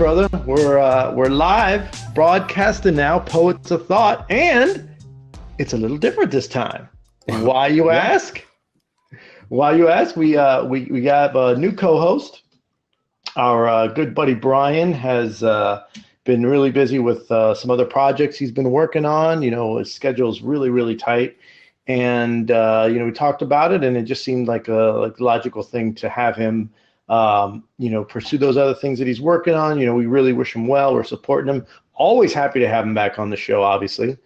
brother. We're live, broadcasting now. Poets of Thought, and it's a little different this time. Why you ask? Why you ask? We got a new co-host. Our good buddy Brian has been really busy with some other projects he's been working on. You know, his schedule's really tight, and we talked about it, and it just seemed like a logical thing to have him. Pursue those other things that he's working on. You know, we really wish him well. We're supporting him. Always happy to have him back on the show, obviously.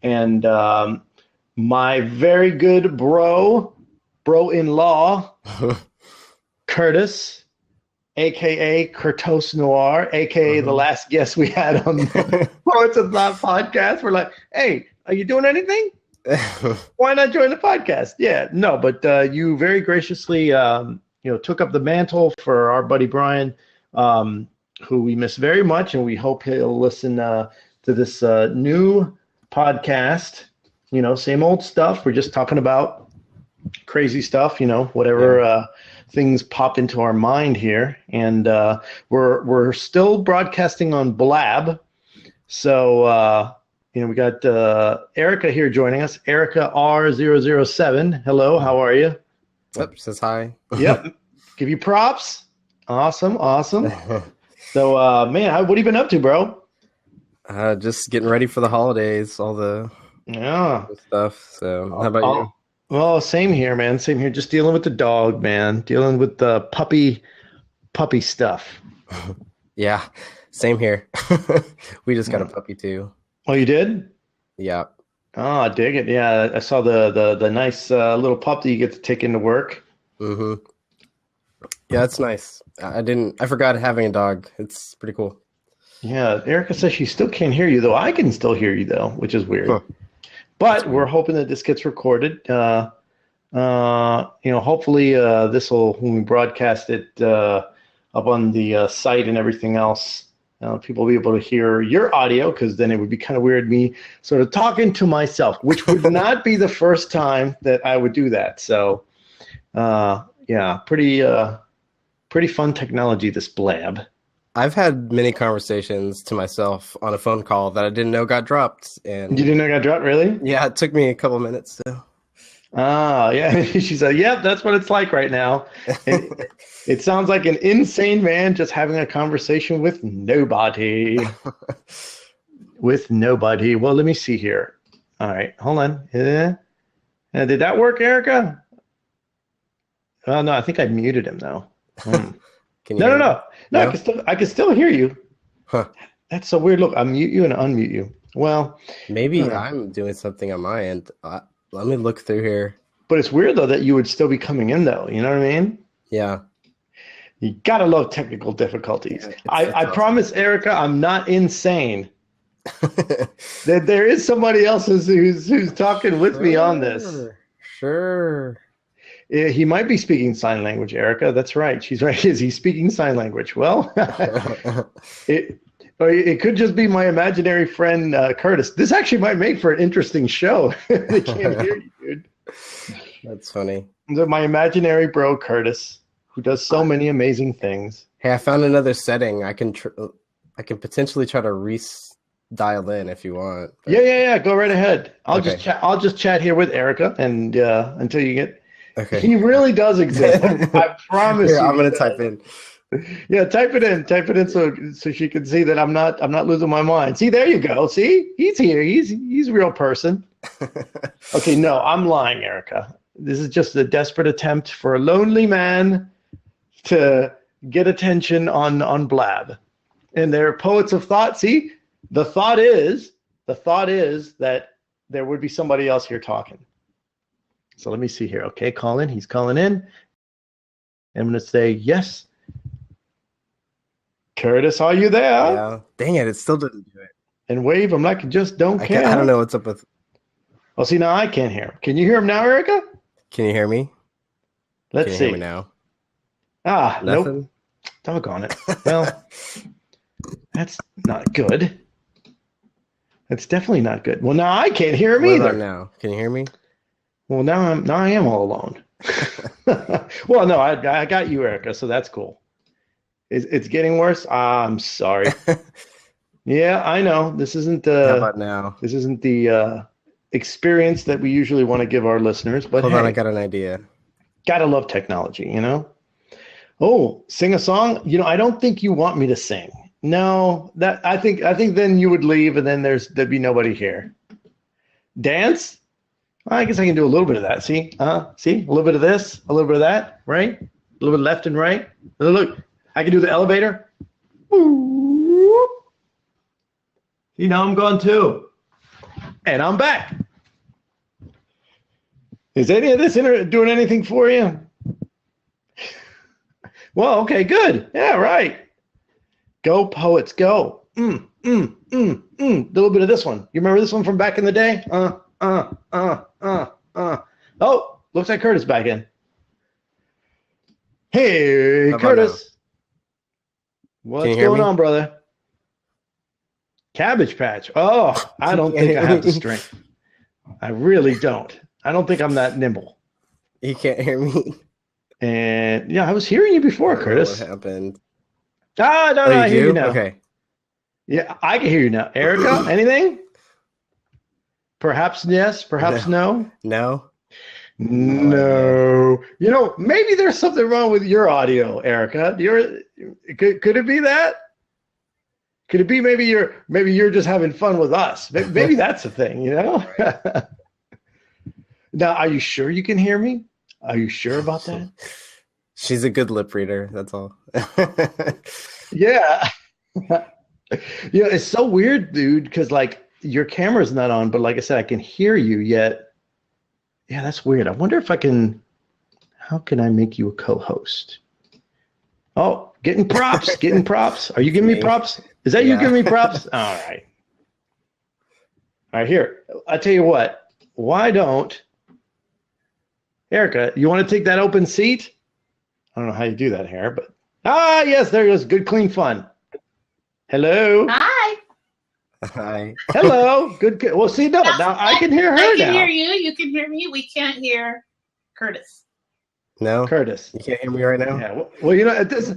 And my very good bro-in-law, Curtis, a.k.a. Curtos Noir, a.k.a. the last guest we had on the Poets of Thought podcast. We're like, hey, are you doing anything? Why not join the podcast? Yeah, no, but you very graciously took up the mantle for our buddy Brian, who we miss very much, and we hope he'll listen to this new podcast. You know, same old stuff. We're just talking about crazy stuff, whatever things pop into our mind here. And we're still broadcasting on Blab. So, we got Erica here joining us. Erica R007. Hello, how are you? Yep, says hi. Yep. Give you props. Awesome. So, man, what have you been up to, bro? Just getting ready for the holidays, all the stuff. So, how about you? Well, same here, man. Same here. Just dealing with the dog, man. Dealing with the puppy stuff. Yeah, same here. We just got a puppy too. Oh, you did? Yeah. Oh, I dig it. Yeah, I saw the nice little pup that you get to take into work. Mm-hmm. Yeah, it's nice. I forgot having a dog. It's pretty cool. Yeah, Erica says she still can't hear you, though. I can still hear you, though, which is weird. Huh. But we're hoping that this gets recorded. Hopefully this will, when we broadcast it up on the site and everything else, people will be able to hear your audio, because then it would be kind of weird me sort of talking to myself, which would not be the first time that I would do that. So, pretty fun technology, this Blab. I've had many conversations to myself on a phone call that I didn't know got dropped. And you didn't know it got dropped, really? Yeah, it took me a couple minutes. So. Yeah. She said, yep, that's what it's like right now. It sounds like an insane man just having a conversation with nobody. With nobody. Well, let me see here. All right, hold on. Did that work, Erica? Oh, no, I think I muted him, though. No. I can still hear you. Huh. That's so weird. Look, I mute you and unmute you. Well, maybe I'm doing something on my end. Let me look through here. But it's weird, though, that you would still be coming in, though. You know what I mean? Yeah. You gotta love technical difficulties. Yeah, I promise, Erica, I'm not insane. There is somebody else who's talking with me on this. Sure. He might be speaking sign language, Erica. That's right. She's right. Is he speaking sign language? Well, it could just be my imaginary friend, Curtis. This actually might make for an interesting show. They can't hear you, dude. That's funny. My imaginary bro, Curtis, who does so many amazing things. Hey, I found another setting. I can potentially try to dial in if you want. But... Yeah. Go right ahead. I'll just chat here with Erica, and until you get. Okay. He really does exist. I promise you. I'm gonna type in. Yeah, type it in so she can see that I'm not losing my mind. See, there you go. See, he's here. He's a real person. Okay, no, I'm lying, Erica. This is just a desperate attempt for a lonely man to get attention on Blab. And they're Poets of Thought. See, the thought is that there would be somebody else here talking. So let me see here. Okay, call in. He's calling in. I'm going to say yes. Curtis, are you there? Yeah. Dang it still didn't do it. And wave him like you just don't care. I don't know what's up with... Oh, see, now I can't hear him. Can you hear him now, Erica? Can you hear me? Let's see. Hear me now? Nothing? Nope. Doggone it. Well, that's not good. That's definitely not good. Well, now I can't hear him either. Now, can you hear me? Well, now I am all alone. Well, no, I got you, Erica, so that's cool. It's getting worse. I'm sorry. Yeah, I know. This isn't How about now? This isn't the experience that we usually want to give our listeners. But hold on, I got an idea. Gotta love technology, you know. Oh, sing a song. You know, I don't think you want me to sing. No, that I think then you would leave, and then there'd be nobody here. Dance. I guess I can do a little bit of that. See, see, a little bit of this, a little bit of that, right? A little bit left and right. Look, I can do the elevator. Ooh. See, now I'm gone too, and I'm back. Is any of this doing anything for you? Well, okay, good. Yeah, right. Go poets, go. A little bit of this one. You remember this one from back in the day? Oh, looks like Curtis back in. Hey, Curtis. What's going on, brother? Cabbage Patch. Oh, I don't think I have the strength. I really don't. I don't think I'm that nimble. You can't hear me. And yeah, I was hearing you before, Curtis. What happened? Ah, no, I hear you now. Okay. Yeah, I can hear you now. Erica, anything? Perhaps yes, perhaps no. No. No. You know, maybe there's something wrong with your audio, Erica. Could it be that? Could it be maybe you're just having fun with us? Maybe that's the thing, you know? Now, are you sure you can hear me? Are you sure about that? She's a good lip reader, that's all. Yeah. Yeah, it's so weird, dude, because like your camera's not on, but like I said, I can hear you yet. Yeah, that's weird. I wonder if how can I make you a co-host? Oh, getting props, getting props. Are you giving me props? Is that you giving me props? All right. All right, here. I tell you what, why don't, Erica, you want to take that open seat? I don't know how you do that here, but, yes, there goes. Good, clean fun. Hello. Hi. Hi. Hello. Good. Well, see, no, now I can hear her now. I can hear you. You can hear me. We can't hear Curtis. No? Curtis. You can't hear me right now? Yeah. Well, you know, at this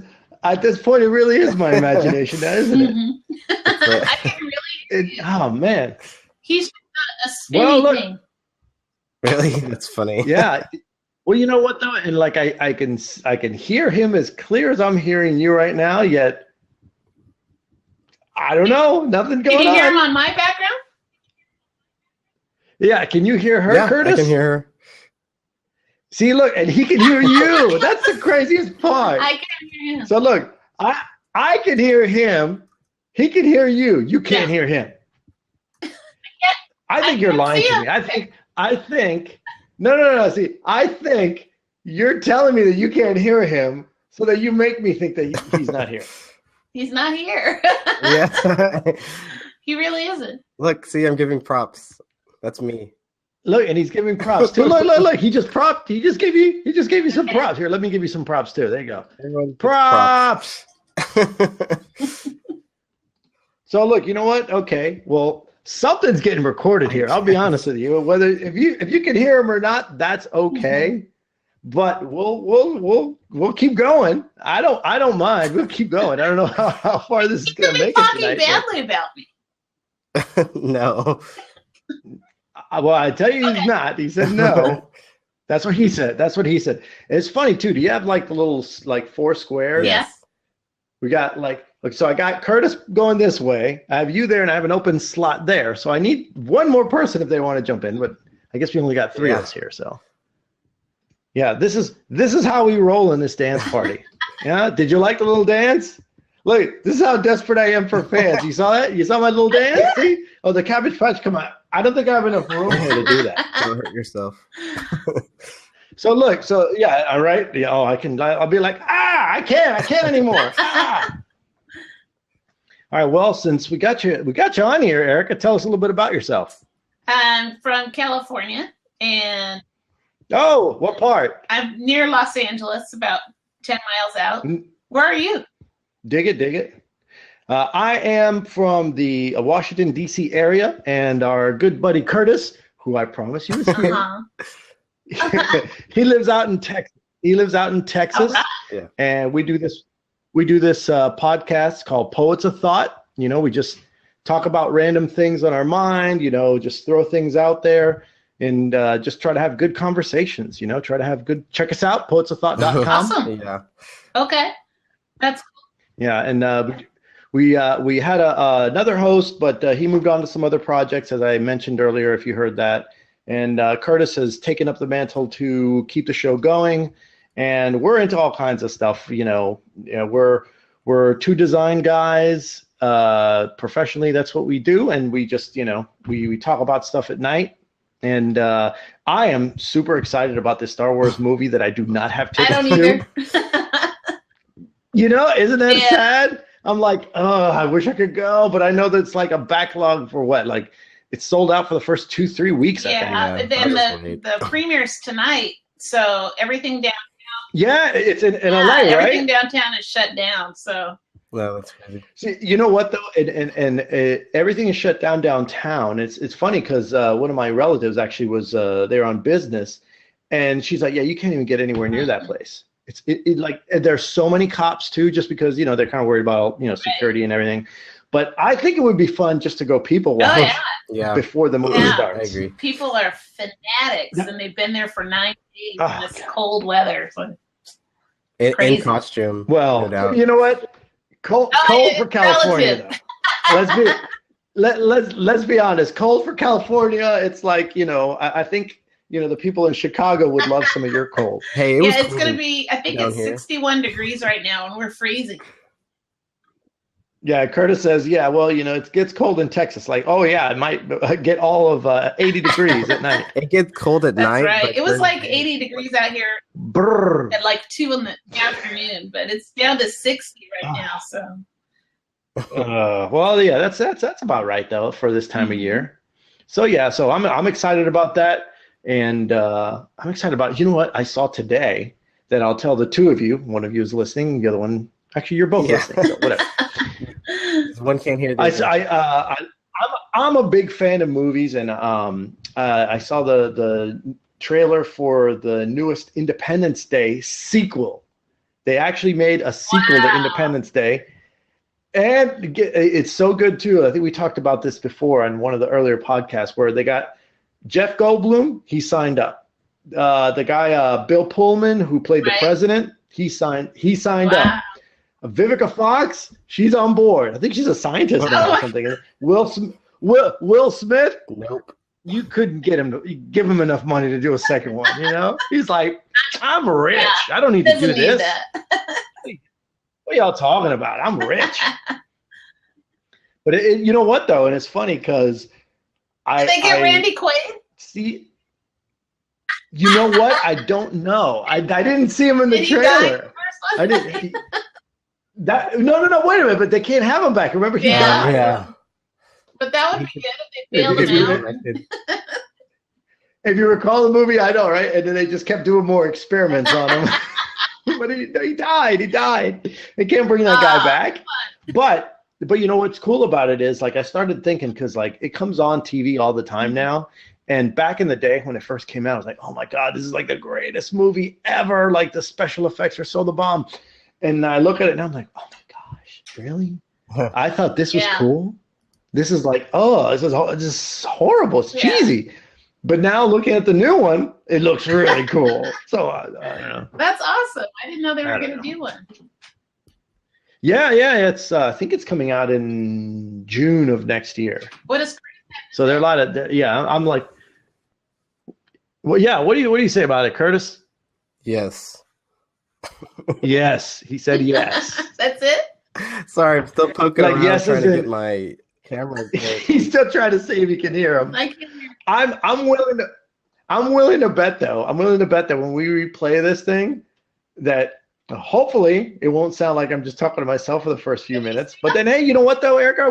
point, it really is my imagination now, isn't it? I can really hear you. Oh, man. He's a spinning thing. Really? That's funny. Yeah. Well, you know what, though? And like I can hear him as clear as I'm hearing you right now, yet I don't know. Nothing going on. Can you hear him on my background? Yeah. Can you hear her, Curtis? I can hear her. See, look, and he can hear you. That's the craziest part. I can hear him. So look, I can hear him. He can hear you. You can't hear him. I think you're lying to me. I think. No. See, I think you're telling me that you can't hear him, so that you make me think that he's not here. He's not here. Yeah. He really isn't. Look, see, I'm giving props. That's me. Look, and he's giving props too. Look. He just gave you some props. Here, let me give you some props too. There you go. Props. So look, you know what? Okay, well, something's getting recorded here. I'll be honest with you. Whether if you can hear him or not, that's okay. But we'll keep going. I don't mind. We'll keep going. I don't know how far this is going to make it tonight. He's talking badly about me. No. Well, I tell you, he's not. He said no. That's what he said. It's funny too. Do you have like the little like 4 squares? Yes. We got like so I got Curtis going this way. I have you there, and I have an open slot there. So I need one more person if they want to jump in. But I guess we only got 3 of us here. So yeah, this is how we roll in this dance party. Yeah. Did you like the little dance? Look, this is how desperate I am for fans. You saw that? You saw my little dance? See? Oh, the Cabbage Patch, come on. I don't think I have enough room here to do that. Don't hurt yourself. So look, yeah, all right. Yeah, I'll be like, I can't anymore. All right, well, since we got you on here, Erica, tell us a little bit about yourself. I'm from California, and oh, what part? I'm near Los Angeles, about 10 miles out. Where are you? Dig it. I am from the Washington, D.C. area, and our good buddy Curtis, who I promise you is here, he lives out in Texas. Oh, right. And we do this. we do this podcast called Poets of Thought. You know, we just talk about random things on our mind, you know, just throw things out there and just try to have good conversations, you know, check us out, poetsofthought.com. Awesome. Yeah. Okay. That's cool. Yeah. And we had another host, but he moved on to some other projects, as I mentioned earlier, if you heard that. And Curtis has taken up the mantle to keep the show going. And we're into all kinds of stuff. You know, we're two design guys. Professionally, that's what we do. And we just, you know, we talk about stuff at night. And I am super excited about this Star Wars movie that I do not have tickets to. I don't either. You know, isn't that sad? I'm like, oh, I wish I could go, but I know that it's like a backlog for what? Like, it's sold out for the first 2-3 weeks. Yeah, I think. And the premiere's tonight, so everything downtown. Yeah, it's in LA, right? Everything downtown is shut down, so. No, that's crazy. See, you know what though, and everything is shut down downtown. It's funny because one of my relatives actually was there on business, and she's like, yeah, you can't even get anywhere near that place. It's like there's so many cops too, just because you know they're kind of worried about security and everything. But I think it would be fun just to go people watch before the movie starts. I agree. People are fanatics, and they've been there for 9 days in this cold weather. So in costume. Well, no you know what? Cold for California. Let's be honest. Cold for California. It's like I think the people in Chicago would love some of your cold. Hey, it's gonna be. I think it's 61 degrees right now, and we're freezing. Yeah, Curtis says, yeah, well, it gets cold in Texas. Like, oh, yeah, it might get all of 80 degrees at night. It gets cold at night. That's right. It was like 80 degrees out here at like 2 in the afternoon, but it's down to 60 right now. So. Well, yeah, that's about right, though, for this time of year. So, yeah, I'm excited about that. And I'm excited about, you know what, I saw today that I'll tell the two of you. One of you is listening. The other one, actually, you're both listening. So whatever. One can't hear the I'm a big fan of movies, and I saw the trailer for the newest Independence Day sequel. They actually made a sequel to Independence Day, and it's so good too. I think we talked about this before on one of the earlier podcasts where they got Jeff Goldblum. He signed up. The guy Bill Pullman, who played the president, he signed up. Vivica Fox, she's on board. I think she's a scientist now or something. Will Smith, nope. You couldn't give him enough money to do a second one. He's like, I'm rich. I don't need to do this. What are y'all talking about? I'm rich. But you know what though, and it's funny because Did they get Randy Quaid? See, you know what? I don't know. I didn't see him in the trailer. I didn't. No, wait a minute, but they can't have him back. Remember, he died. Yeah. But that would be good if they bailed him out. If you recall the movie, I know, right? And then they just kept doing more experiments on him. But he died. They can't bring that guy back. But you know what's cool about it is, like, I started thinking, because, like, it comes on TV all the time now. And back in the day when it first came out, I was like, oh, my God, this is, like, the greatest movie ever. Like, the special effects are so the bomb. And I look at it and I'm like, oh my gosh, really? I thought this was cool. This is like, this is horrible. It's cheesy. But now looking at the new one, it looks really cool. So I don't know. That's awesome. I didn't know they were going to do one. Yeah. It's I think it's coming out in June of next year. What is? So there are a lot of I'm like, well, yeah. What do you say about it, Curtis? Yes. Yes, he said yes. That's it? Sorry, I'm still poking around trying to get my camera. He's still trying to see if he can hear him. I can hear. I'm willing to bet though. I'm willing to bet that when we replay this thing, that hopefully it won't sound like I'm just talking to myself for the first few minutes. But then, hey, you know what though, Erica,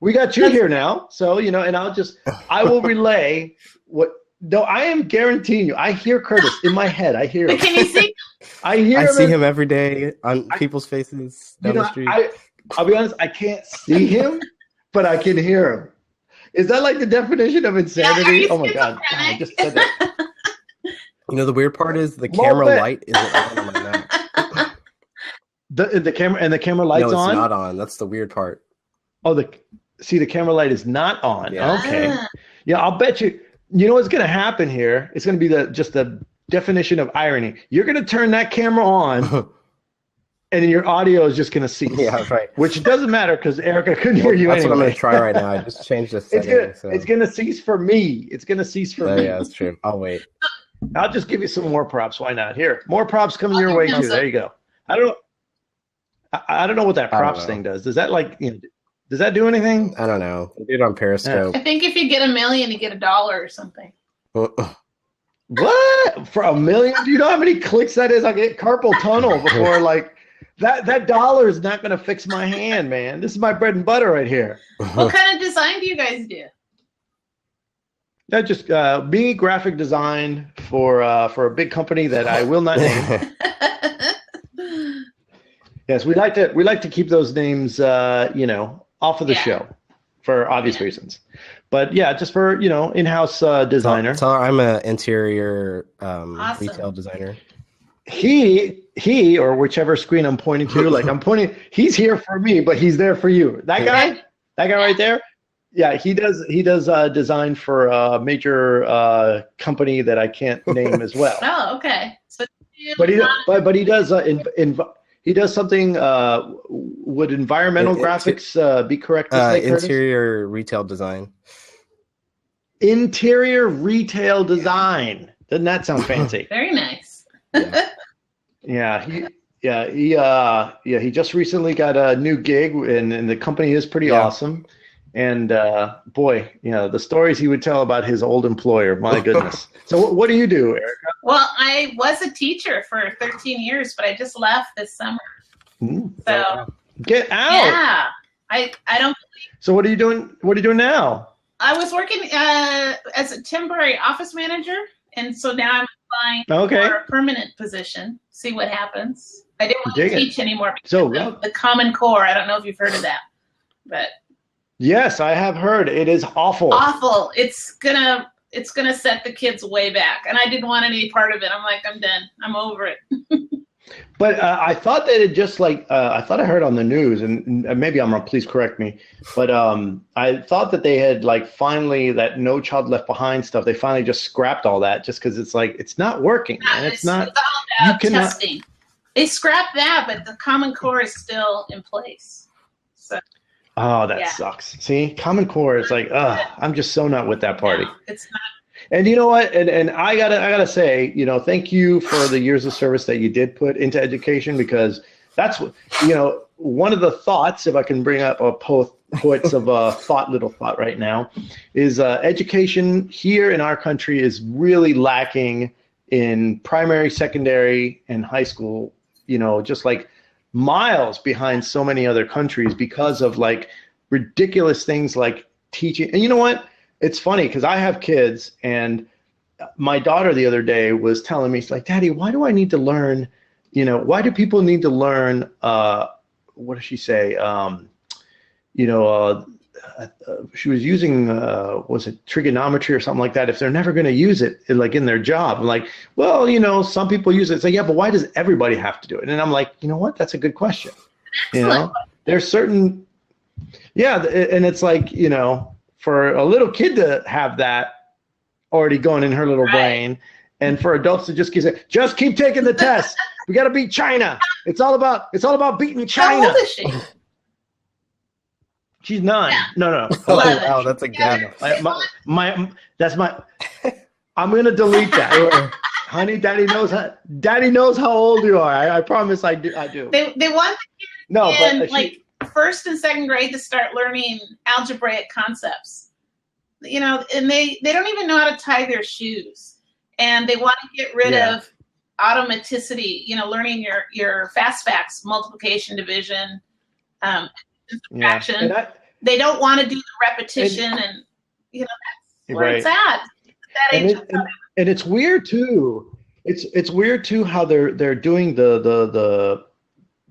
we got you here now. So and I will relay what. No, I am guaranteeing you. I hear Curtis in my head. I hear him. Can you see? I see him every day on people's faces down the street. I'll be honest. I can't see him, but I can hear him. Is that like the definition of insanity? Yeah, oh my God! I just said that. The weird part is the camera light isn't on my Mac. The camera light's no, it's on? not on. That's the weird part. Oh, the camera light is not on. Yeah. Okay. Yeah, I'll bet you. You know what's going to happen here? It's going to be just the definition of irony. You're going to turn that camera on, and your audio is just going to cease. Yeah, that's right. Which doesn't matter because Erica couldn't hear you That's anyway. what I'm going to try right now. I just changed the setting. It's going to cease for me. It's going to cease for me. Yeah, that's true. I'll wait. I'll just give you some more props. Why not? Here, more props coming your way too. There you go. I don't know what that props thing does. Does that does that do anything? I don't know. I do it on Periscope. I think if you get 1 million, you get $1 or something. What? For 1 million? Do you know how many clicks that is? I get carpal tunnel before that $1 is not going to fix my hand, man. This is my bread and butter right here. What kind of design do you guys do? That just being graphic design for a big company that I will not name. Yes, we like to keep those names off of the show for obvious reasons. But yeah, just for in-house designer. So I'm an interior retail designer. He or whichever screen I'm pointing to, I'm pointing. He's here for me, but he's there for you. That guy right there. Yeah, he does design for a major company that I can't name as well. Oh, okay. So, but he does he does something. Would environmental graphics be correct to say, Curtis? Interior retail design. Interior retail design. Doesn't that sound fancy? Very nice. Yeah. He just recently got a new gig, and the company is pretty awesome. And boy, the stories he would tell about his old employer, my goodness. So what do you do, Erica? Well, I was a teacher for 13 years, but I just left this summer. So get out. Yeah, I don't. So what are you doing? What are you doing now? I was working as a temporary office manager, and so now I'm applying for a permanent position. See what happens. I didn't want to teach anymore because of the Common Core. I don't know if you've heard of that, but. Yes, I have heard. It is awful. Awful. It's gonna set the kids way back, and I didn't want any part of it. I'm like, I'm done. I'm over it. But I thought that it just I thought I heard on the news, and maybe I'm wrong. Please correct me. But I thought that they had finally that No Child Left Behind stuff. They finally just scrapped all that just because it's not working. And it's all about testing. They scrapped that, but the Common Core is still in place. So. Oh, that sucks. See, Common Core is I'm just so not with that party. No, it's not. And you know what? And I gotta say, thank you for the years of service that you did put into education, because that's what one of the thoughts, if I can bring up a poets of a little thought right now, is education here in our country is really lacking in primary, secondary, and high school. Just miles behind so many other countries because of ridiculous things like teaching. And you know what? It's funny because I have kids, and my daughter the other day was telling me, she's like, Daddy, why do I need to learn, why do people need to learn, what does she say? She was using, was it trigonometry or something like that, if they're never going to use it in their job. I'm like, well, some people use it. It's like, yeah, but why does everybody have to do it? And I'm like, you know what? That's a good question. There's certain, and it's for a little kid to have that already going in her little brain, and for adults to just keep taking the test. We got to beat China. It's all about beating China. How old is she? She's 9. Yeah. No. Oh, that's a gap. I'm gonna delete that. Honey, Daddy knows how old you are. I promise I do. They want the kids first and second grade to start learning algebraic concepts. And they don't even know how to tie their shoes. And they want to get rid of automaticity, learning your fast facts, multiplication, division, subtraction. They don't want to do the repetition, and that's where it's at. And it's weird too. It's weird too how they're doing the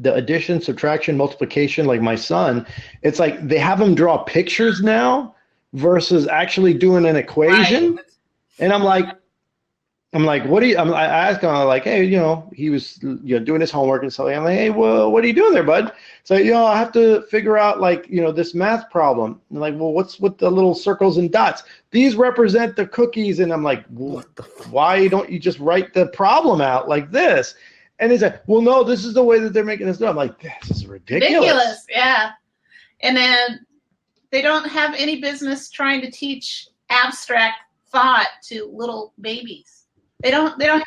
addition, subtraction, multiplication. Like my son, it's like they have him draw pictures now versus actually doing an equation. Right. And I'm like, I'm like, what do you? I asked him, I'm like, hey, he was, doing his homework and stuff. I'm like, hey, well, what are you doing there, bud? So, I have to figure out like, this math problem. I'm like, well, what's with the little circles and dots? These represent the cookies. And I'm like, well, why don't you just write the problem out like this? And he's like, well, no, this is the way that they're making this. I'm like, this is ridiculous. Yeah. And then they don't have any business trying to teach abstract thought to little babies. They don't have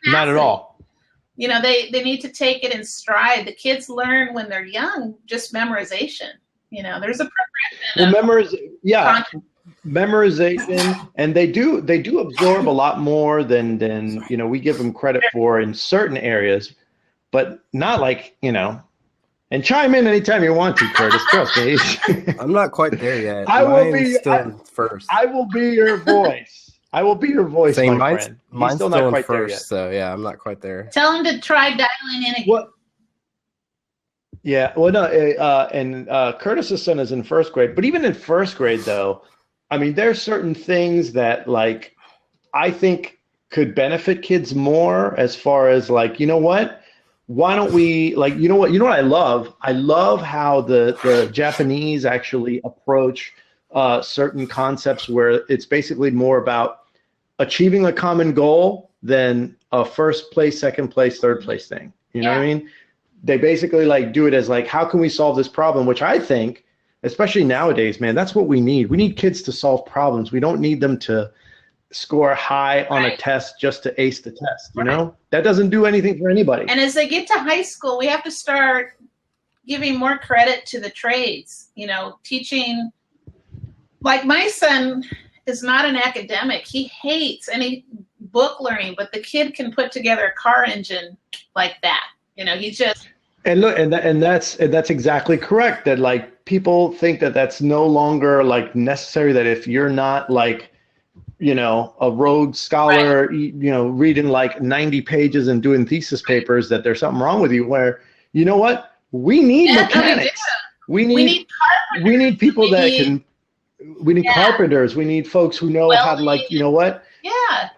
not at all. They need to take it in stride. The kids learn when they're young, just memorization. There's a progression. Memorization, and they do absorb a lot more than we give them credit for in certain areas, but not like, and chime in anytime you want to, Curtis. Trust me. I'm not quite there yet. I will be still first. I will be your voice. I will be your voice, Same, my friend. Mine's still not not quite quite first, there yet. so yeah, I'm not quite there. Tell him to try dialing in again. What? Yeah, well, no, and Curtis's son is in first grade, but even in first grade, though, I mean, there's certain things that, like, I think could benefit kids more as far as, like, what? Why don't we, like, what I love? I love how the Japanese actually approach certain concepts where it's basically more about achieving a common goal than a first place, second place, third place thing. You know what I mean? They basically like do it as like, how can we solve this problem? Which I think, especially nowadays, man, that's what we need. We need kids to solve problems. We don't need them to score high on a test just to ace the test. That doesn't do anything for anybody. And as they get to high school, we have to start giving more credit to the trades, teaching. Like my son is not an academic. He hates any book learning, but the kid can put together a car engine like that. He just. And look, and that's exactly correct. That like people think that that's no longer like necessary. That if you're not like, a Rhodes Scholar, reading like 90 pages and doing thesis papers, that there's something wrong with you. Where what we need mechanics. We need people that can. We need carpenters. We need folks who know how to, like, Yeah.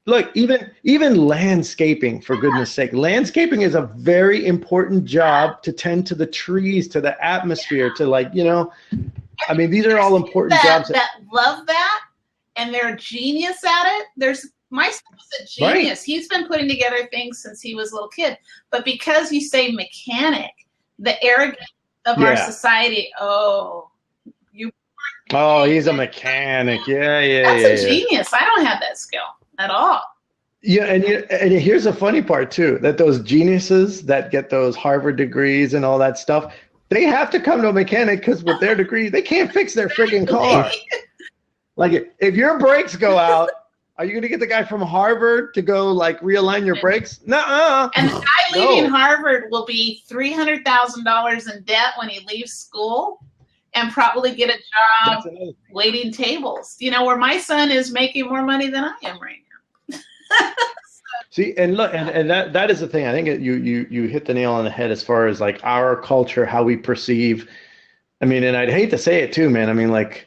Look, even landscaping, for goodness sake. Landscaping is a very important job to tend to the trees, to the atmosphere, to like, I mean, these are all important jobs. That love that, and they're a genius at it. My son's a genius. Right. He's been putting together things since he was a little kid. But because you say mechanic, the arrogance of our society, he's a mechanic. Yeah. That's a genius. I don't have that skill at all. Yeah, and here's the funny part too, that those geniuses that get those Harvard degrees and all that stuff, they have to come to a mechanic because with their degree, they can't fix their freaking car. Like if your brakes go out, are you going to get the guy from Harvard to go like realign your brakes? Nuh-uh. And the guy leaving Harvard will be $300,000 in debt when he leaves school. And probably get a job waiting tables, where my son is making more money than I am right now. See, and look, and that is the thing. I think you hit the nail on the head as far as like our culture, how we perceive. I mean, and I'd hate to say it too, man. I mean, like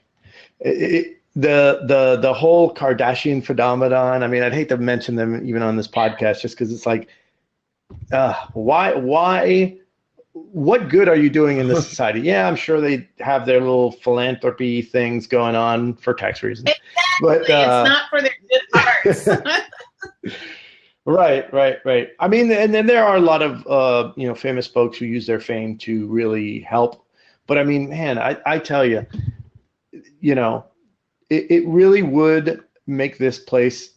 the whole Kardashian phenomenon. I mean, I'd hate to mention them even on this podcast, just because it's like, why? What good are you doing in this society? Yeah, I'm sure they have their little philanthropy things going on for tax reasons. Exactly. But it's not for their good hearts. Right. I mean, and then there are a lot of famous folks who use their fame to really help. But I mean, man, I tell you, it really would make this place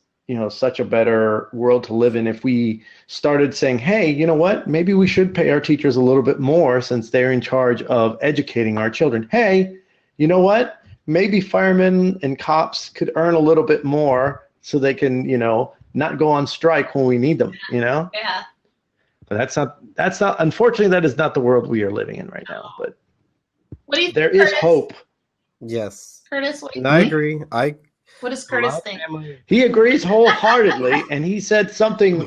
such a better world to live in if we started saying, hey, you know what? Maybe we should pay our teachers a little bit more since they're in charge of educating our children. Hey, you know what? Maybe firemen and cops could earn a little bit more so they can, not go on strike when we need them, Yeah. But that's not, unfortunately, that is not the world we are living in right now. But what do you think, there is hope. Yes. Curtis, what do you I think? agree. What does Curtis think? He agrees wholehearting, and he said something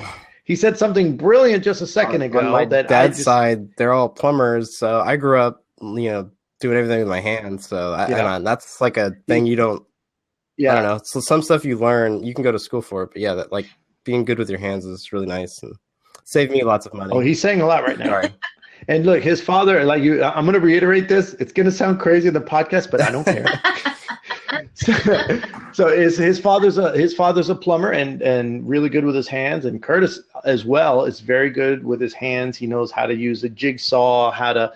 brilliant just a second ago. On my that dad's side, they're all plumbers, so I grew up, doing everything with my hands. So that's like a thing you don't. Yeah. I don't know. So some stuff you learn, you can go to school for it, but being good with your hands is really nice and saved me lots of money. Oh, he's saying a lot right now. Sorry. And look, his father, like you, I'm going to reiterate this. It's going to sound crazy in the podcast, but I don't care. So his father's a plumber and really good with his hands, and Curtis as well is very good with his hands. He knows how to use a jigsaw, how to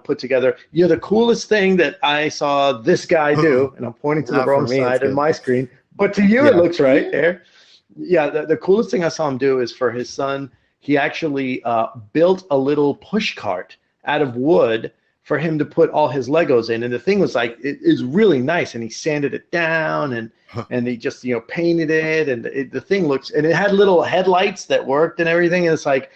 put together. The coolest thing that I saw this guy do, and I'm pointing to the wrong side of my screen, but to you it looks right there. Yeah, the coolest thing I saw him do is for his son. He actually built a little push cart out of wood for him to put all his Legos in. And the thing was like, it is really nice. And he sanded it down and he just, painted it. And the thing looks, and it had little headlights that worked and everything. And it's like,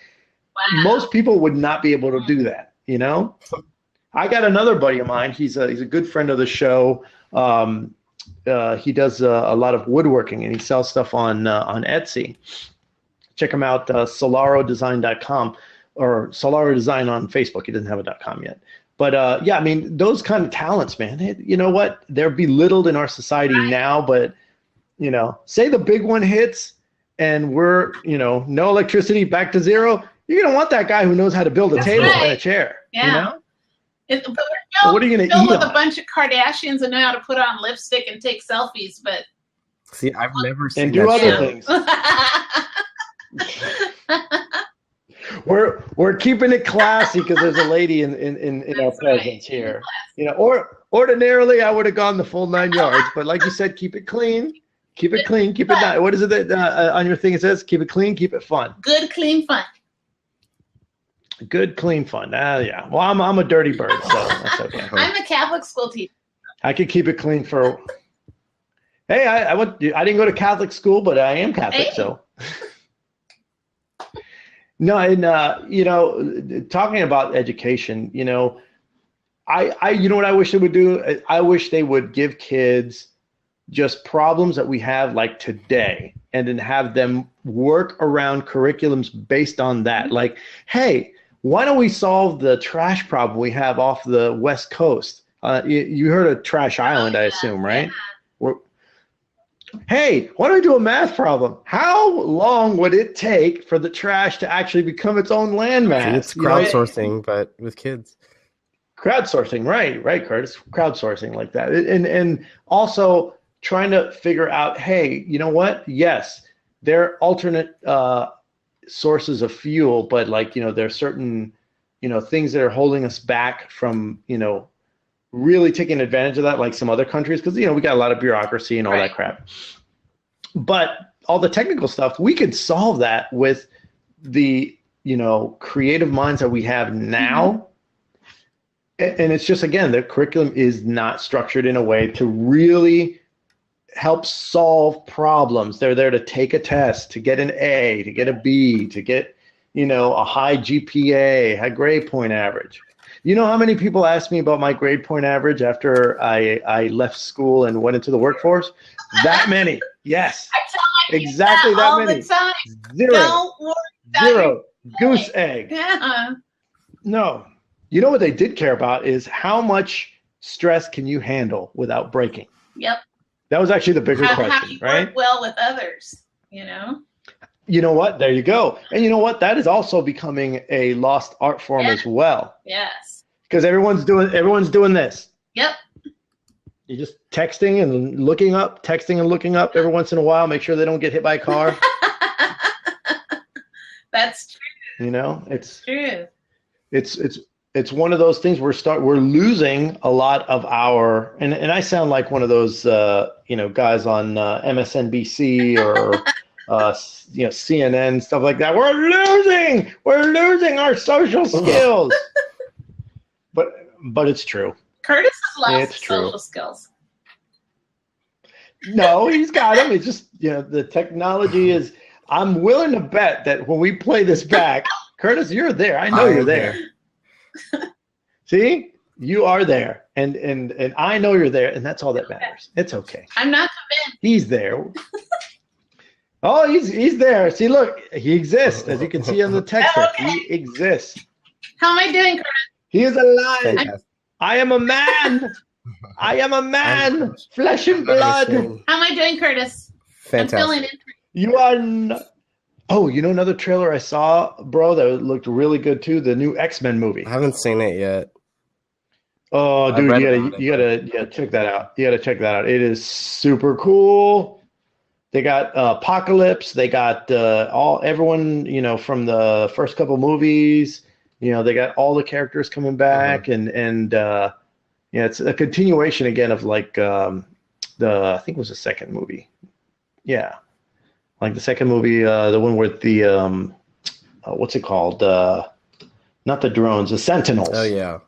wow. Most people would not be able to do that, I got another buddy of mine. He's a good friend of the show. He does a lot of woodworking and he sells stuff on Etsy. Check him out, solarodesign.com or Solaro Design on Facebook. He doesn't have a .com yet. But, I mean, those kind of talents, man, you know what? They're belittled in our society now. But, say the big one hits and we're, no electricity, back to zero. You're going to want that guy who knows how to build a table and a chair. Yeah. But what are you going to eat with a bunch of Kardashians and know how to put on lipstick and take selfies. But see, I've never seen and do other things. We're keeping it classy because there's a lady in our presence here. Or ordinarily I would have gone the full 9 yards, but like you said, keep it clean, keep it nice. What is it that on your thing it says? Keep it clean, keep it fun. Good, clean fun. Good, clean fun. Yeah. Well, I'm a dirty bird, so that's okay. I'm a Catholic school teacher. I could keep it clean for. Hey, I didn't go to Catholic school, but I am Catholic, so. No, and talking about education, I what I wish they would do. I wish they would give kids just problems that we have like today, and then have them work around curriculums based on that. Like, hey, why don't we solve the trash problem we have off the West Coast? You heard of Trash Island, I assume, right? Yeah. Hey, why don't we do a math problem? How long would it take for the trash to actually become its own landmass? It's crowdsourcing, but with kids. Crowdsourcing, right, Curtis. Crowdsourcing like that. And also trying to figure out, hey, you know what? Yes, there are alternate sources of fuel, but like, there are certain, things that are holding us back from, really taking advantage of that, like some other countries, because we got a lot of bureaucracy and all that crap. But all the technical stuff, we could solve that with the creative minds that we have now. Mm-hmm. And it's just, again, the curriculum is not structured in a way to really help solve problems. They're there to take a test, to get an A, to get a B, to get a high GPA, high grade point average. You know how many people asked me about my grade point average after I left school and went into the workforce? That many. Yes. Exactly that many. Zero. Goose egg. Yeah. No. You know what they did care about is how much stress can you handle without breaking? Yep. That was actually the bigger question, how do you right? work well with others, You know what? There you go. And you know what? That is also becoming a lost art form as well. Yes. Because everyone's doing this. Yep. You're just texting and looking up every once in a while. Make sure they don't get hit by a car. That's true. It's true. It's one of those things we're losing a lot of our, and I sound like one of those guys on MSNBC or CNN, stuff like that. We're losing our social skills. But it's true. Curtis has lost social skills. No, he's got them. It's just, the technology is, I'm willing to bet that when we play this back, Curtis, you're there. I know you're there. See? You are there. And I know you're there, and that's all that matters. It's okay. I'm not convinced. He's there. Oh, he's there. See, look, he exists. As you can see on the text, he exists. How am I doing, Curtis? He is alive. I am a man. I am a man. Flesh and blood. How am I doing, Curtis? Fantastic. I'm feeling it. You are Oh, you know another trailer I saw, bro, that looked really good too? The new X-Men movie. I haven't seen it yet. Oh, dude, you gotta check that out. You gotta check that out. It is super cool. They got Apocalypse. They got everyone, you know, from the first couple movies. You know, they got all the characters coming back, and yeah, it's a continuation again of like I think it was the second movie. Yeah, like the second movie, the one with the what's it called? Not the drones, the Sentinels. Oh yeah.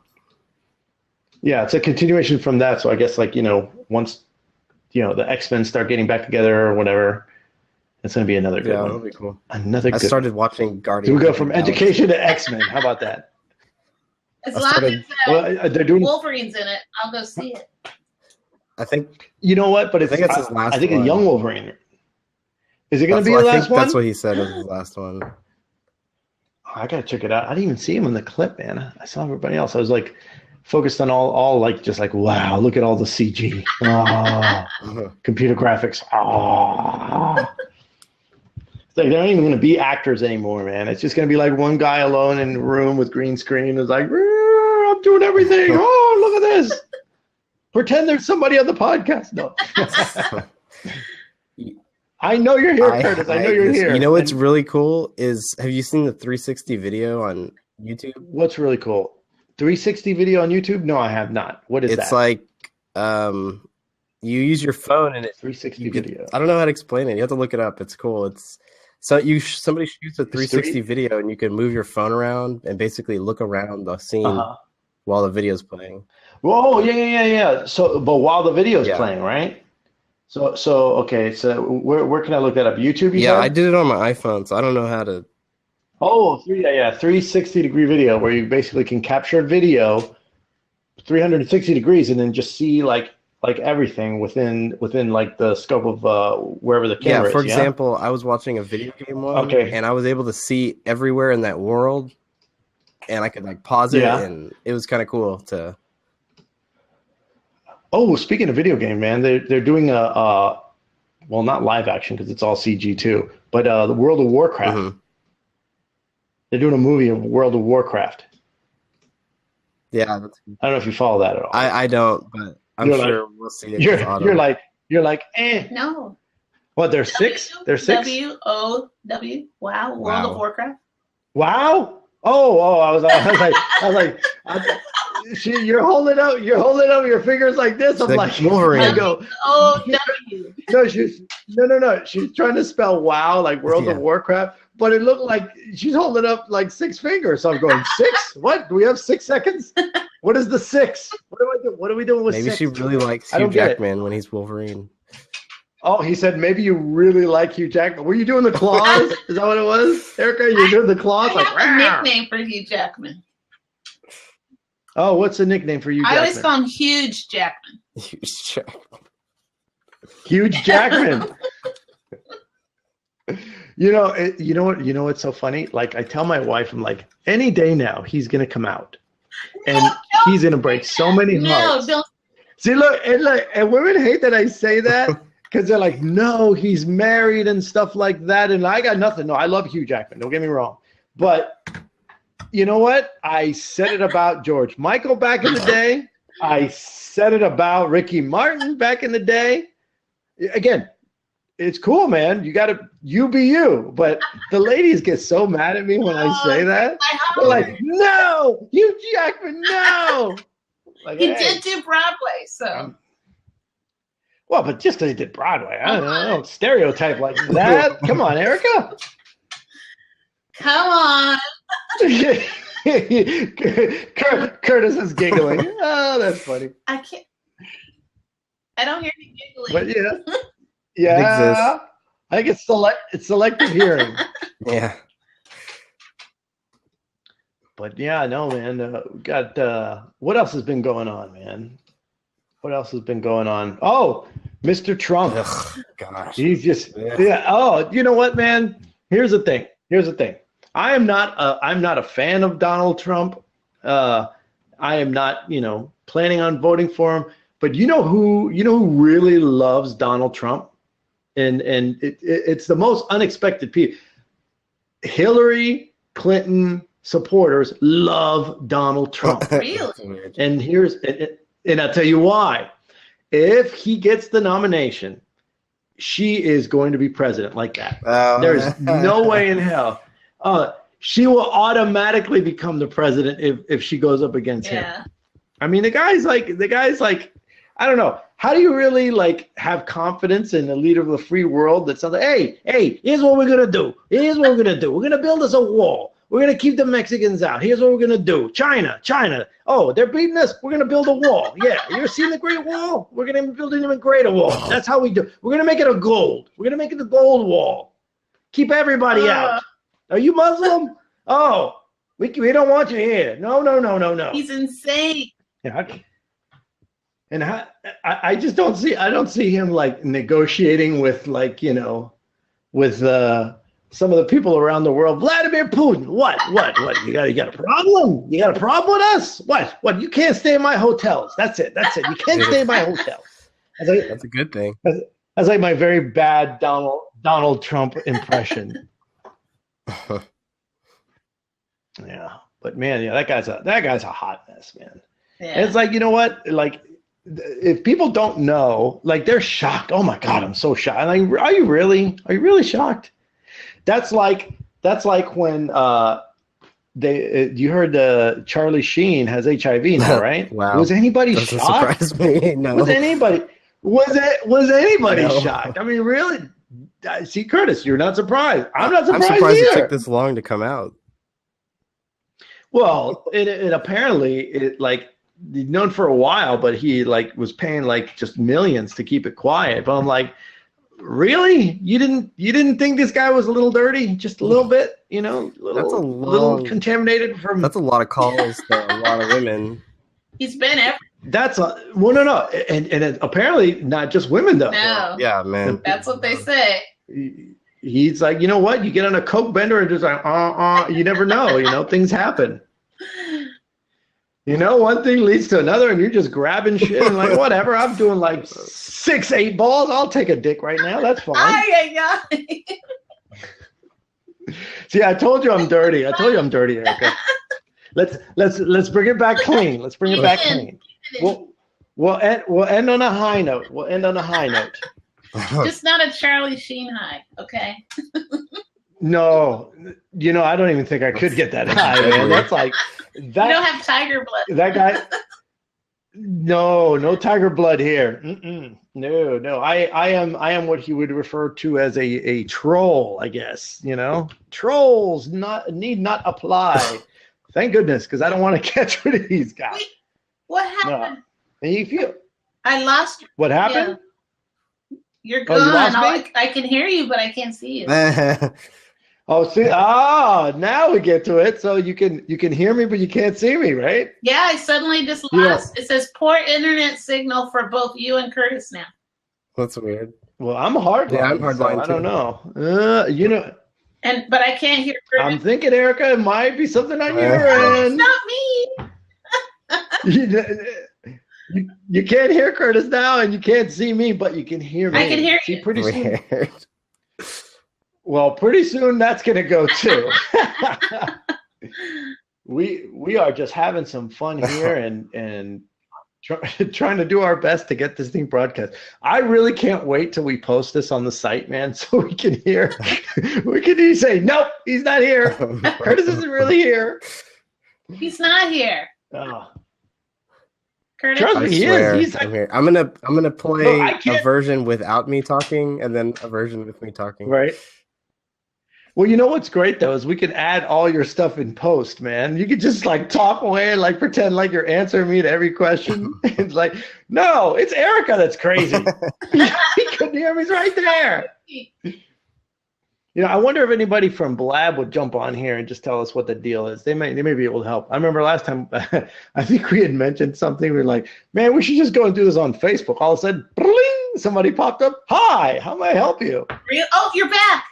Yeah, it's a continuation from that. So I guess like, you know, once, you know, the X-Men start getting back together or whatever, it's going to be another good one. That'll be cool. Another good started watching Guardians. So we go from education to X-Men. How about that? As long as they're doing Wolverine's in it, I'll go see it. I think. You know what? But I think it's his last. I think one. a young Wolverine. Is it going to be the last one? That's what he said was his last one. Oh, I gotta check it out. I didn't even see him in the clip, man. I saw everybody else. I was like focused on all like just like, wow, look at all the CG. Oh, computer graphics. Oh. It's like they're not even gonna be actors anymore, man. It's just gonna be like one guy alone in a room with green screen. It's like, I'm doing everything. Oh, look at this. Pretend there's somebody on the podcast. No. I know you're here, Curtis. I know you're here. You know what's really cool is, have you seen the 360 video on YouTube? What's really cool? 360 video on YouTube? No, I have not. What is that? It's like you use your phone and 360 video. I don't know how to explain it. You have to look it up. It's cool. It's so somebody shoots a 360 video and you can move your phone around and basically look around the scene while the video's playing. Whoa, yeah. So, but while the video's playing, right? So okay. So where can I look that up? YouTube? Yeah, I did it on my iPhone, so I don't know how to. Oh, 360 degree video where you basically can capture video 360 degrees and then just see like everything within like the scope of wherever the camera is. For example, I was watching a video game one, and I was able to see everywhere in that world, and I could like pause it, and it was kind of cool to. Oh, speaking of video game, man, they're doing well, not live action because it's all CG too, but the World of Warcraft. Mm-hmm. They're doing a movie of World of Warcraft. Yeah, I don't know if you follow that at all. I don't, but I'm sure we'll see it. You're like, eh. No. What? There's six. There's six. WOW. Wow. World of Warcraft. Wow. Oh, I was like, you're holding up your fingers like this. I'm like, Wolverine. I go, OW. No. She's trying to spell WoW like World of Warcraft, but it looked like she's holding up like six fingers. So I'm going, six? What? Do we have 6 seconds? What is the 6? What are we doing with maybe 6? Maybe she really likes Hugh Jackman when he's Wolverine. Oh, he said maybe you really like Hugh Jackman. Were you doing the claws? Is that what it was? Erica, you're doing the claws? I have a nickname for Hugh Jackman. Oh, what's the nickname for Hugh Jackman? I always call him Huge Jackman. Huge Jackman. Huge Jackman. You know what's so funny? Like I tell my wife, I'm like, any day now he's gonna come out, and he's gonna break so many hearts. No, don't. See, and women hate that I say that because they're like, no, he's married and stuff like that, and I got nothing. No, I love Hugh Jackman. Don't get me wrong, but you know what? I said it about George Michael back in the day. I said it about Ricky Martin back in the day. Again, it's cool, man. You be you. But the ladies get so mad at me when I say that. They're like, no, Hugh Jackman, no. Like, he did do Broadway, so. Well, but just because he did Broadway, I don't stereotype like that. Come on, Erica. Come on. Curtis is giggling. Oh, that's funny. I can't. I don't hear you giggling. But yeah. I think it's selective hearing. Yeah. But yeah, no, man. We got what else has been going on, man? What else has been going on? Oh, Mr. Trump. Ugh, gosh. He's just Oh, you know what, man? Here's the thing. I'm not a fan of Donald Trump. I am not, planning on voting for him. But you know who really loves Donald Trump? And it's the most unexpected people. Hillary Clinton supporters love Donald Trump. Really? And I'll tell you why. If he gets the nomination, she is going to be president like that. There's no way in hell. She will automatically become the president if she goes up against him. I mean, the guy's like, I don't know. How do you really like have confidence in the leader of the free world that says, hey, here's what we're going to do. Here's what we're going to do. We're going to build us a wall. We're going to keep the Mexicans out. Here's what we're going to do. China. Oh, they're beating us. We're going to build a wall. Yeah, you ever seen the Great Wall? We're going to build an even greater wall. That's how we do. We're going to make it a gold. We're going to make it the gold wall. Keep everybody out. Are you Muslim? Oh, we don't want you here. No. He's insane. Yeah, and I just don't see him like negotiating with like, with some of the people around the world. Vladimir Putin, what? You got a problem? You got a problem with us? What? You can't stay in my hotels. That's it. You can't stay in my hotels. That's a good thing. That's like my very bad Donald Trump impression. Yeah, but man, that guy's a hot mess, man. Yeah. It's like, you know what? Like, if people don't know, like, they're shocked. Oh my God, I'm so shocked. Like, are you really shocked? That's like when you heard Charlie Sheen has HIV now, right? Wow. Was anybody Doesn't shocked? surprise me. No. Was anybody shocked? I mean, really? See, Curtis, you're not surprised. I'm not surprised. I'm surprised either. it took this long to come out. Well, it apparently like known for a while, but he like was paying like just millions to keep it quiet. But I'm like, really? You didn't think this guy was a little dirty, just a little bit, little contaminated from? That's a lot of calls to a lot of women. He's been no, and it, apparently not just women though. No. Yeah, man. That's what they say. He's like, you know what? You get on a coke bender and just like, you never know, things happen. One thing leads to another, and you're just grabbing shit and like, whatever. I'm doing like 6-8 balls. I'll take a dick right now. That's fine. See, I told you I'm dirty. Erica. Let's bring it back clean. Let's bring it back clean. We'll end on a high note. Just not a Charlie Sheen high, okay? No, I don't even think I could get that high, man. That's like that. You don't have tiger blood. That guy. No tiger blood here. No. I am what he would refer to as a troll, I guess. Trolls need not apply. Thank goodness, because I don't want to catch rid of these guys. Wait, what happened? No. I lost you. What happened? Yeah. You're gone. I can hear you, but I can't see you. See. Now we get to it. So you can hear me, but you can't see me, right? Yeah, I suddenly just lost. It says poor internet signal for both you and Curtis now. That's weird. Well, I'm hardline. Yeah, I'm hardline too. I don't know. But I can't hear Curtis. I'm thinking, Erica, it might be something on your end. It's not me. You can't hear Curtis now, and you can't see me, but you can hear me. I can hear you. Pretty soon. Well, pretty soon that's gonna go too. We are just having some fun here and trying to do our best to get this thing broadcast. I really can't wait till we post this on the site, man, so we can hear. We can say, nope, he's not here. Curtis isn't really here. He's not here. Curtis, trust me, he is. I'm here. I'm gonna play a version without me talking, and then a version with me talking. Right. Well, you know what's great though is we can add all your stuff in post, man. You could just like talk away and like pretend like you're answering me to every question. It's like, no, it's Erica that's crazy. He couldn't hear me. He's right there. I wonder if anybody from Blab would jump on here and just tell us what the deal is. They may be able to help. I remember last time, I think we had mentioned something. We were like, man, we should just go and do this on Facebook. All of a sudden, bling, somebody popped up. Hi, how may I help you? Oh, you're back.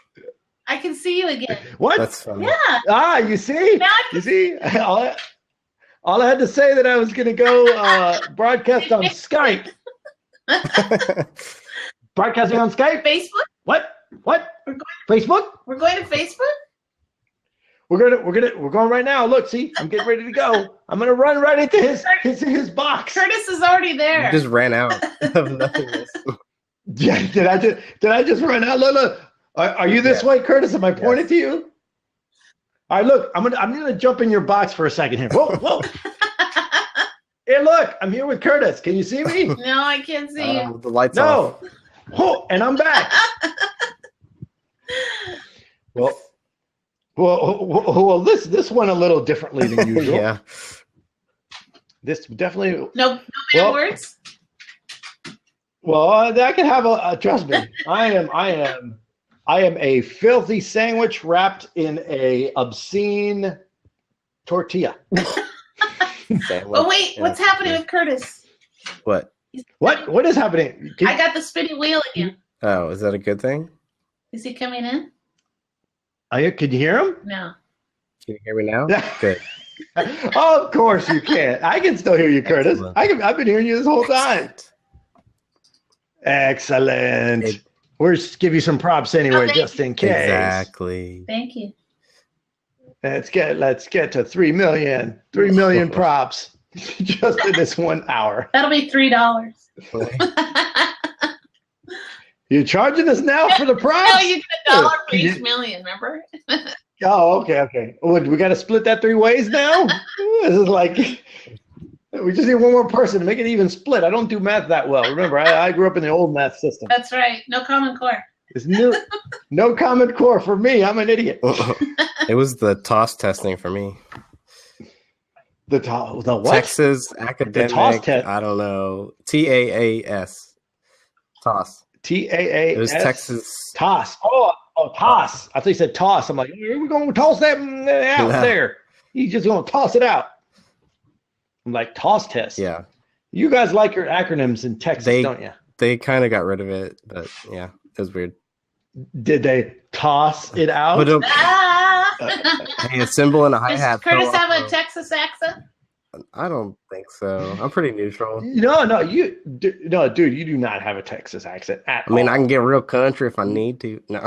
I can see you again. What? That's funny. Yeah. You see? You see? All I had to say that I was going to go broadcast on Skype. Broadcasting on Skype? Facebook? What? Facebook? We're going to Facebook? We're going right now. Look, see, I'm getting ready to go. I'm gonna run right into his box. Curtis is already there. You just ran out of nothingness. Yeah, did I just run out? Look. Are you this way, Curtis? Am I pointing to you? All right, look, I'm gonna jump in your box for a second here. Whoa. Hey, look, I'm here with Curtis. Can you see me? No, I can't see you. The lights off. Oh, and I'm back. Well, this went a little differently than usual. Yeah. This definitely no bad words. Well, that can have trust me. I am a filthy sandwich wrapped in a obscene tortilla. Oh wait, what's happening with Curtis? What? What is happening? I got the spinning wheel again. Oh, is that a good thing? Is he coming in? Can you hear him? No. Can you hear me now? Good. Oh, of course you can. I can still hear you, Curtis. I've been hearing you this whole time. Excellent. We'll just give you some props anyway, just in case. Exactly. Thank you. Let's get to 3 million. 3 million props just in this 1 hour. That'll be $3. You're charging us now for the props? No, you get $1 for each million, remember? Oh, okay. Well, we got to split that 3 ways now? This is like, we just need one more person to make it even split. I don't do math that well. Remember, I grew up in the old math system. That's right. No Common Core. There's no Common Core for me. I'm an idiot. It was the TOS testing for me. The what? Texas Academic, I don't know. TAAS. TOS. TAAS. It was Texas. TOS. Oh, TOS. I thought you said toss. I'm like, we're going to toss that out there. He's just going to toss it out. I'm like, TOS test. Yeah. You guys like your acronyms in Texas, don't you? They kind of got rid of it, but yeah, it was weird. Did they toss it out? Hey, a cymbal and a hi-hat. Does Curtis have a Texas accent? I don't think so. I'm pretty neutral. No, dude, you do not have a Texas accent at all. I mean, I can get real country if I need to. No.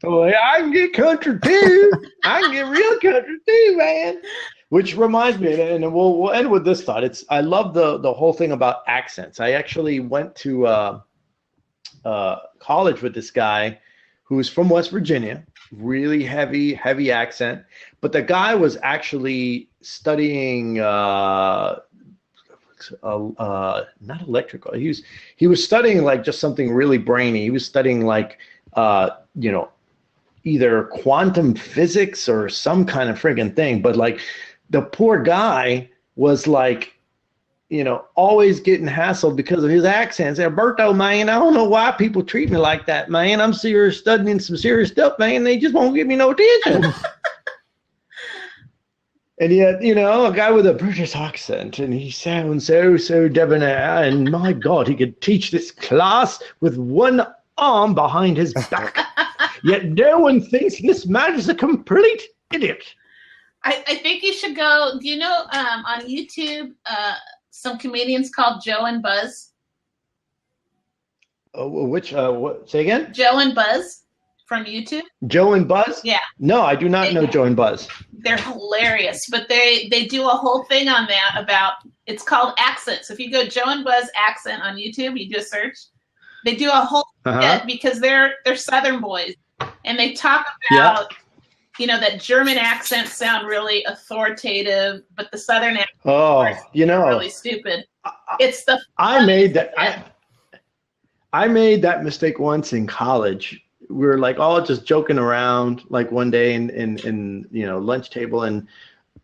Oh, yeah, I can get country too. I can get real country too, man. Which reminds me, and we'll end with this thought. I love the whole thing about accents. I actually went to college with this guy who's from West Virginia, really heavy accent. But the guy was actually studying not electrical. He was studying like just something really brainy. He was studying like either quantum physics or some kind of friggin' thing. But like the poor guy was like, always getting hassled because of his accent. Alberto, man, I don't know why people treat me like that, man. I'm serious, studying some serious stuff, man. They just won't give me no attention. And yet, a guy with a British accent, and he sounds so debonair, and my God, he could teach this class with one arm behind his back. Yet no one thinks this man is a complete idiot. I think you should go, do you know on YouTube, some comedians called Joe and Buzz? What? Say again? Joe and Buzz from YouTube. Joe and Buzz? Yeah. No, I do not know Joe and Buzz. They're hilarious, but they do a whole thing on that about, it's called accents. If you go Joe and Buzz accent on YouTube, you do a search. They do a whole bit because they're Southern boys, and they talk about that German accents sound really authoritative, but the Southern accents are really stupid. I made that mistake once in college. We were like all just joking around like one day in lunch table, and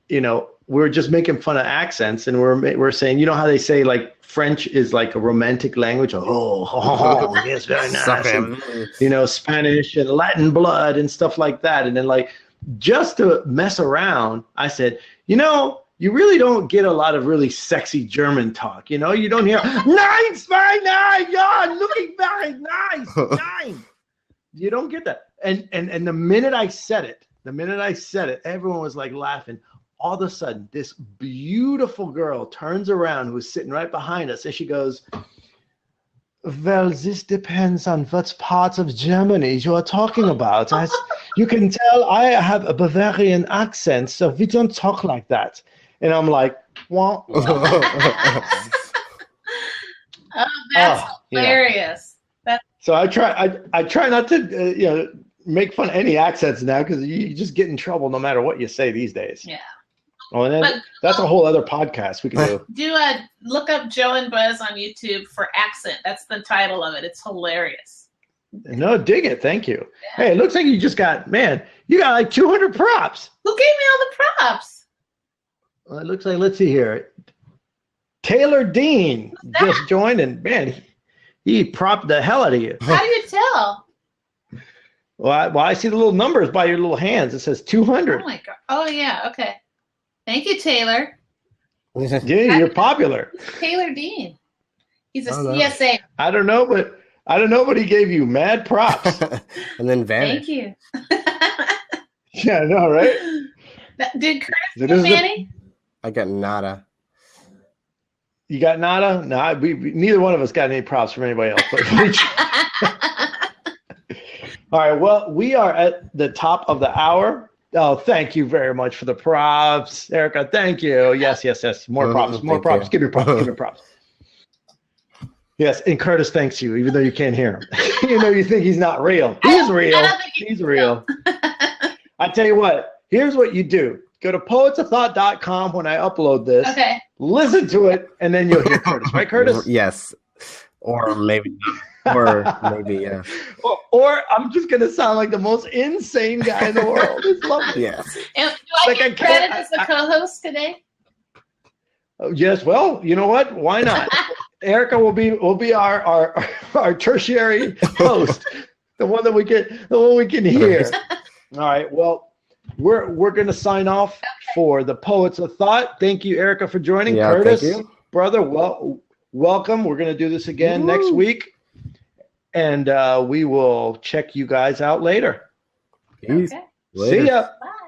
we were just making fun of accents, and we're saying, how they say like French is like a romantic language. Oh, yes, very nice. And, Spanish and Latin blood and stuff like that. And then like just to mess around, I said, you really don't get a lot of really sexy German talk. You don't hear nine, yeah, looking very nice, nine. You don't get that. And the minute I said it, everyone was like laughing. All of a sudden, this beautiful girl turns around who was sitting right behind us, and she goes, Well, this depends on what part of Germany you are talking about. As you can tell, I have a Bavarian accent, so we don't talk like that. And I'm like, wah, wah. Oh, that's hilarious. Yeah. So I try not to make fun of any accents now, because you just get in trouble no matter what you say these days. Yeah. Oh, and then that's a whole other podcast we can do. Look up Joe and Buzz on YouTube for Accent. That's the title of it. It's hilarious. No, dig it. Thank you. Yeah. Hey, it looks like you got like 200 props. Who gave me all the props? Well, it looks like, let's see here. Taylor Dean just joined, and man, he propped the hell out of you. How do you tell? Well, I see the little numbers by your little hands. It says 200. Oh my God. Oh yeah. Okay. Thank you, Taylor. Yeah, you're popular. Taylor Dean. He's a CSA. I don't know, but he gave you mad props. And then vanished. Thank you. Yeah, I know, right? Did Curtis get Manny? I got nada. You got nada? No, we neither one of us got any props from anybody else. All right, well, we are at the top of the hour. Oh, thank you very much for the props, Erica. Thank you. Yes. More props. More props. Give me props. Yes, and Curtis thanks you, even though you can't hear him. Even though you think he's not real. He's real. He's real. I tell you what, here's what you do. Go to poetsofthought.com when I upload this. Okay. Listen to it, and then you'll hear Curtis. Right, Curtis? Yes. Or maybe yeah. Or I'm just gonna sound like the most insane guy in the world. It's lovely. Yes. And do I get credit as a co-host today? Yes. Well, you know what? Why not? Erica will be our tertiary host, the one we can hear. All right. Well, we're gonna sign off for the Poets of Thought. Thank you, Erica, for joining. Yeah, Curtis, thank you. Brother, welcome. We're gonna do this again next week. And we will check you guys out later. Okay. See ya. Bye.